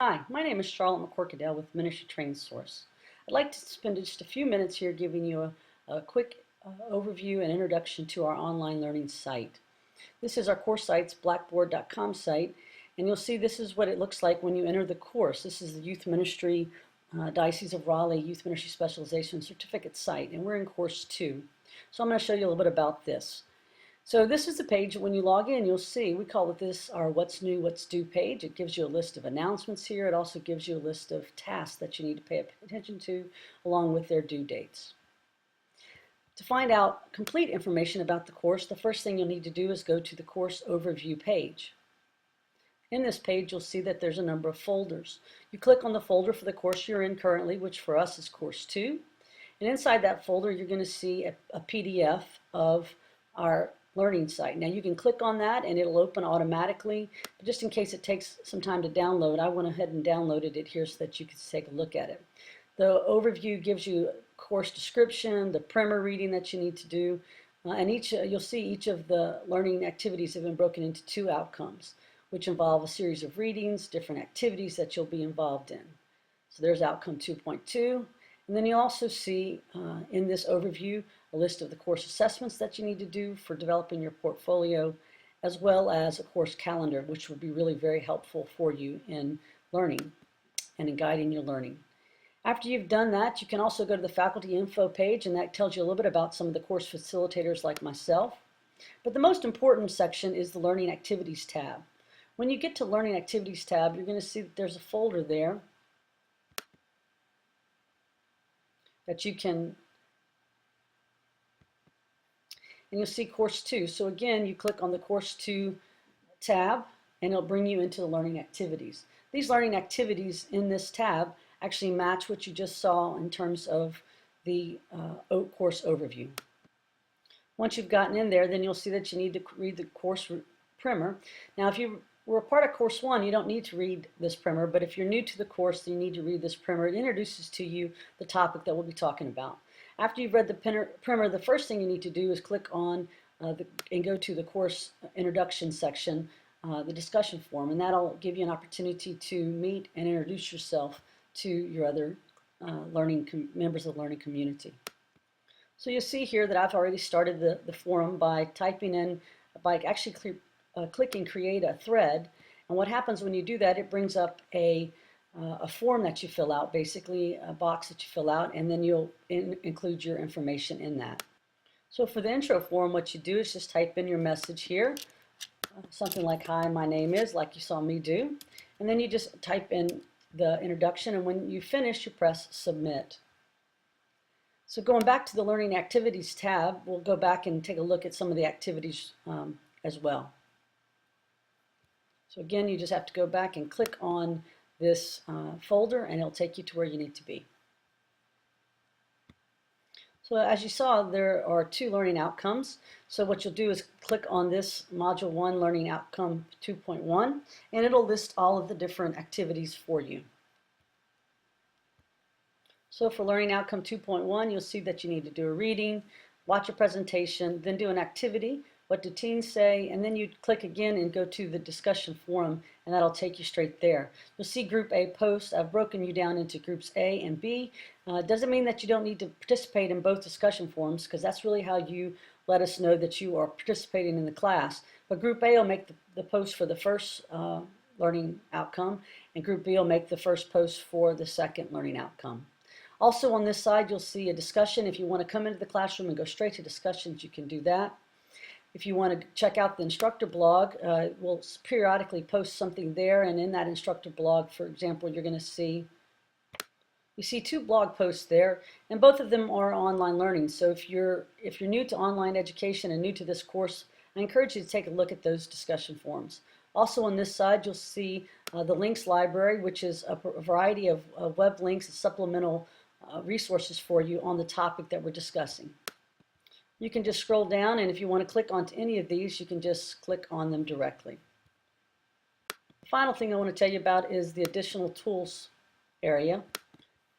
Hi, my name is Charlotte McCorkadale with Ministry Training Source. I'd like to spend just a few minutes here giving you a quick overview and introduction to our online learning site. This is our course site's blackboard.com site, and you'll see this is what it looks like when you enter the course. This is the Youth Ministry Diocese of Raleigh Youth Ministry Specialization Certificate site, and we're in course 2. So I'm going to show you a little bit about this. So this is the page that when you log in, you'll see, we call this our What's New, What's Due page. It gives you a list of announcements here. It also gives you a list of tasks that you need to pay attention to along with their due dates. To find out complete information about the course, the first thing you'll need to do is go to the course overview page. In this page, you'll see that there's a number of folders. You click on the folder for the course you're in currently, which for us is course 2. And inside that folder, you're going to see a PDF of our learning site. Now you can click on that and it'll open automatically, but just in case it takes some time to download, I went ahead and downloaded it here so that you can take a look at it. The overview gives you course description, the primer reading that you need to do, and you'll see each of the learning activities have been broken into 2 outcomes, which involve a series of readings, different activities that you'll be involved in. So there's outcome 2.2. And then you also see in this overview a list of the course assessments that you need to do for developing your portfolio, as well as a course calendar, which will be really very helpful for you in learning and in guiding your learning. After you've done that, you can also go to the faculty info page, and that tells you a little bit about some of the course facilitators like myself. But the most important section is the Learning Activities tab. When you get to Learning Activities tab, you're going to see that there's a folder there that you can, and you'll see course 2. So again, you click on the course 2 tab and it'll bring you into the learning activities. These learning activities in this tab actually match what you just saw in terms of the course overview. Once you've gotten in there, then you'll see that you need to read the course primer. Now if you were a part of course 1, you don't need to read this primer, but if you're new to the course, then you need to read this primer. It introduces to you the topic that we'll be talking about. After you've read the primer, the first thing you need to do is click on and go to the course introduction section, the discussion forum, and that'll give you an opportunity to meet and introduce yourself to your other members of the learning community. So you'll see here that I've already started the forum by actually clicking create a thread, and what happens when you do that, it brings up a form that you fill out, basically a box that you fill out, and then you'll include your information in that. So for the intro form, what you do is just type in your message here, something like hi, my name is, like you saw me do, and then you just type in the introduction, and when you finish, you press submit. So going back to the Learning Activities tab, we'll go back and take a look at some of the activities as well. So again, you just have to go back and click on this folder and it'll take you to where you need to be. So as you saw, there are 2 learning outcomes. So what you'll do is click on this Module 1 Learning Outcome 2.1 and it'll list all of the different activities for you. So for Learning Outcome 2.1, you'll see that you need to do a reading, watch a presentation, then do an activity. What do teens say? And then you click again and go to the discussion forum, and that'll take you straight there. You'll see Group A posts. I've broken you down into Groups A and B. It doesn't mean that you don't need to participate in both discussion forums, because that's really how you let us know that you are participating in the class. But Group A will make the post for the first learning outcome, and Group B will make the first post for the second learning outcome. Also on this side, you'll see a discussion. If you want to come into the classroom and go straight to discussions, you can do that. If you want to check out the instructor blog, we'll periodically post something there, and in that instructor blog, for example, you're going to see, you see 2 blog posts there, and both of them are online learning. So if you're new to online education and new to this course, I encourage you to take a look at those discussion forums. Also on this side, you'll see the links library, which is a variety of web links and supplemental resources for you on the topic that we're discussing. You can just scroll down, and if you want to click onto any of these, you can just click on them directly. The final thing I want to tell you about is the additional tools area.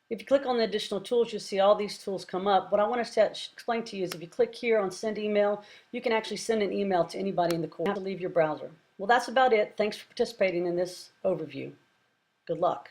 If you click on the additional tools, you'll see all these tools come up. What I want to explain to you is if you click here on send email, you can actually send an email to anybody in the course. You have to leave your browser. Well, that's about it. Thanks for participating in this overview. Good luck.